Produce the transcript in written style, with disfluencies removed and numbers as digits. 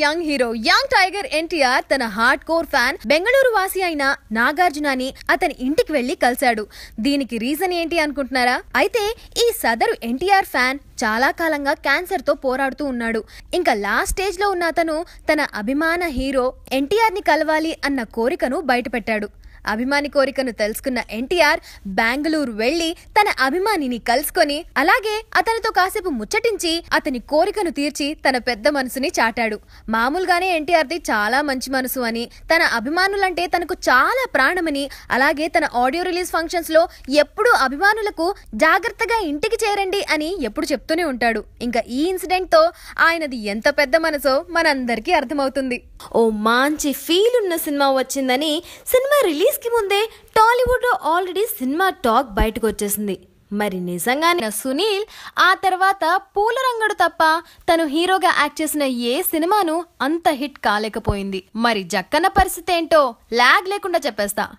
Young hero young tiger NTR తన hard core fan Bengaluru వాసి అయిన నాగార్జునని అతని ఇంటికి వెళ్లి కలిశాడు. దీనికి రీజన్ ఏంటి అనుకుంటున్నారా? అయితే ఈ సదరు ఎన్టీఆర్ ఫ్యాన్ చాలా కాలంగా క్యాన్సర్ తో పోరాడుతూ ఉన్నాడు. ఇంకా లాస్ట్ స్టేజ్ లో ఉన్న అతను తన అభిమాన హీరో ఎన్టీఆర్ ని కలవాలి అన్న కోరికను బయటపెట్టాడు. అభిమాని కోరికను తెలుసుకున్న ఎన్టీఆర్ బెంగళూరు వెళ్లి తన అభిమానిని కలుసుకొని అలాగే అతనితో కాసేపు ముచ్చటించి అతని కోరికను తీర్చి తన పెద్ద మనసుని చాటాడు. మామూలుగానే ఎన్టీఆర్ది చాలా మంచి మనసు అని, తన అభిమానులంటే తనకు చాలా ప్రాణమని, అలాగే తన ఆడియో రిలీజ్ ఫంక్షన్స్ లో ఎప్పుడూ అభిమానులకు జాగ్రత్తగా ఇంటికి చేరండి అని ఎప్పుడు చెప్తూనే ఉంటాడు. ఇంకా ఈ ఇన్సిడెంట్ తో ఆయనది ఎంత పెద్ద మనసో మనందరికీ అర్థమవుతుంది. ఓ మంచి ఫీల్ ఉన్న సినిమా వచ్చిందని సినిమా రిలీజ్ కి ముందే టాలీవుడ్ లో ఆల్రెడీ సినిమా టాక్ బయటకు వచ్చేసింది. మరి నిజంగానే సునీల్ ఆ తర్వాత పూలరంగడు తప్ప తను హీరోగా యాక్ట్ చేసిన ఏ సినిమాను అంత హిట్ కాలేకపోయింది. మరి జక్కన్న పరిస్థితి ఏంటో లాగ్ లేకుండా చెప్పేస్తా.